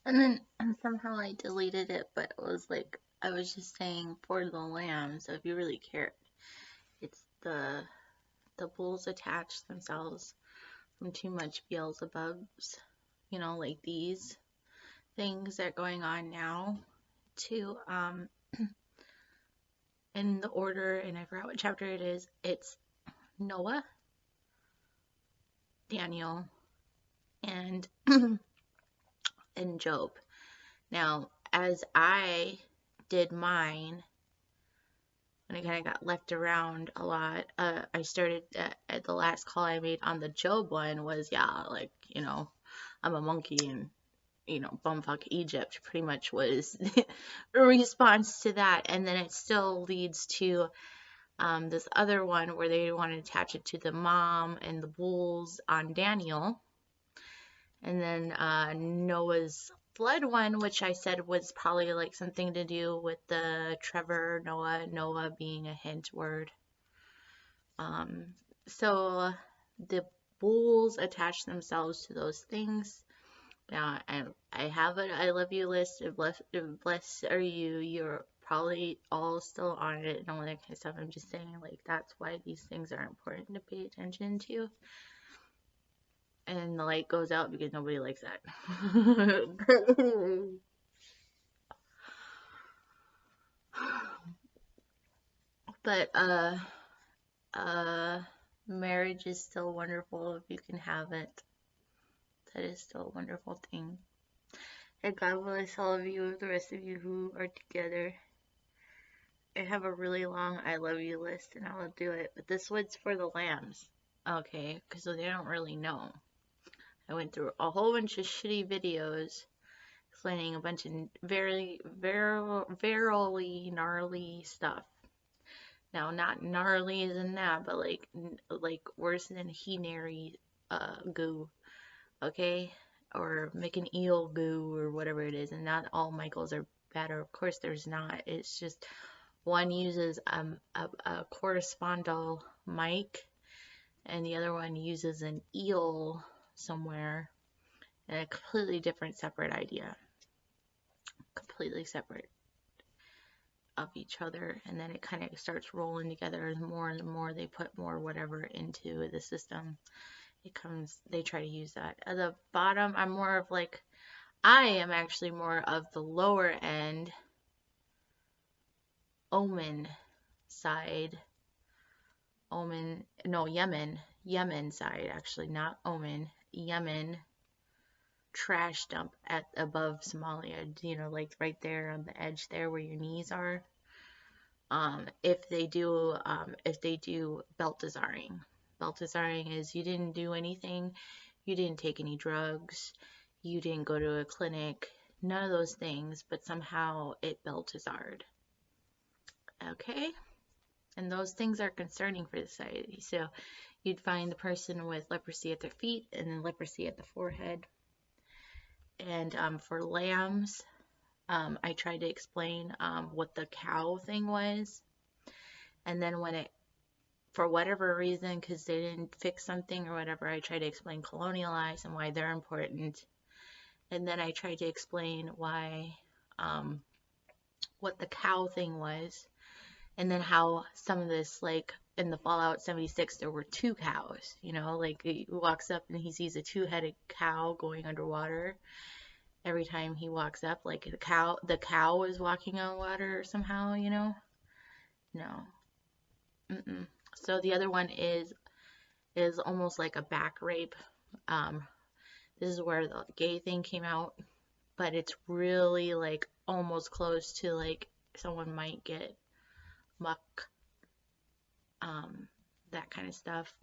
And then somehow I deleted it, but it was like I was just saying for the lamb. So if you really care, it's the bulls attach themselves from too much Beelzebubs, like these things that are going on now to in the order, and I forgot what chapter it is. It's Noah, Daniel, and and Job. Now, as I did mine, when I kind of got left around a lot, I started at the last call I made on the Job one was, yeah, like, I'm a monkey and, bumfuck Egypt pretty much was a response to that. And then it still leads to this other one where they want to attach it to the mom and the bulls on Daniel. And then Noah's flood one, which I said was probably like something to do with the Trevor Noah being a hint word. So the bulls attach themselves to those things. Now I have an I love you list. Bless are you. You're probably all still on it and all that kind of stuff. I'm just saying, like, that's why these things are important to pay attention to. And the light goes out because nobody likes that. But uh marriage is still wonderful if you can have it. That is still a wonderful thing. And God bless all of you, the rest of you who are together. I have a really long I love you list and I'll do it. But this one's for the lambs. Okay, because they don't really know. I went through a whole bunch of shitty videos explaining a bunch of verily gnarly stuff. Now, not gnarly as in that, but like worse than he-nary goo, okay? Or make an eel goo or whatever it is. And not all Michaels are bad, or of course there's not. It's just one uses a correspondal mic and the other one uses an eel somewhere, and a completely different separate idea. Completely separate of each other, and then it kind of starts rolling together as more and more they put more whatever into the system. They try to use that. At the bottom, I am actually more of the lower end Omen side. Yemen side, actually, not Omen. Yemen trash dump at above Somalia, like right there on the edge there where your knees are. If they do Beltazaring. Beltazaring is you didn't do anything, you didn't take any drugs, you didn't go to a clinic, none of those things, but somehow it Beltazared. Okay? And those things are concerning for society. So you'd find the person with leprosy at their feet and then leprosy at the forehead. And for lambs, I tried to explain what the cow thing was. And then for whatever reason, because they didn't fix something or whatever, I tried to explain colonial eyes and why they're important. And then I tried to explain what the cow thing was. And then how some of this, like in the Fallout 76, there were two cows, like he walks up and he sees a two-headed cow going underwater. Every time he walks up, like the cow is walking on water somehow, No. Mm-mm. So the other one is almost like a back rape. This is where the gay thing came out, but it's really like almost close to like someone might get muck, that kind of stuff.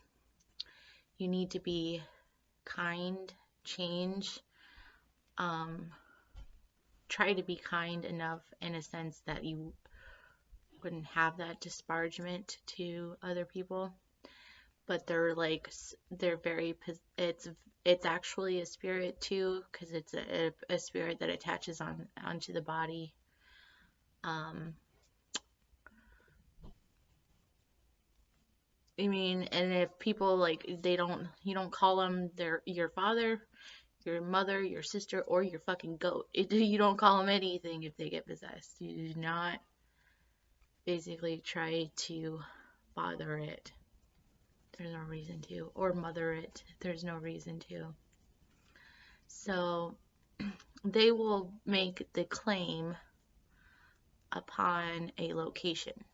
You need to be kind, change, try to be kind enough in a sense that you wouldn't have that disparagement to other people. But they're very, it's actually a spirit too, because it's a spirit that attaches onto the body. I mean, and if people you don't call them your father, your mother, your sister, or your fucking goat. You don't call them anything if they get possessed. You do not basically try to bother it. There's no reason to. Or mother it. There's no reason to. So they will make the claim upon a location.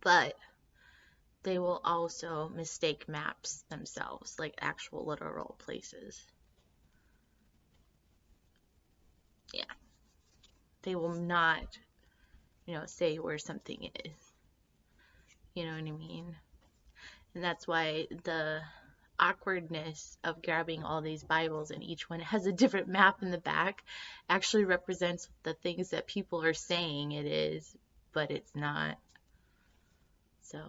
But they will also mistake maps themselves, like actual literal places. Yeah. They will not, say where something is. You know what I mean? And that's why the awkwardness of grabbing all these Bibles and each one has a different map in the back actually represents the things that people are saying it is, but it's not. So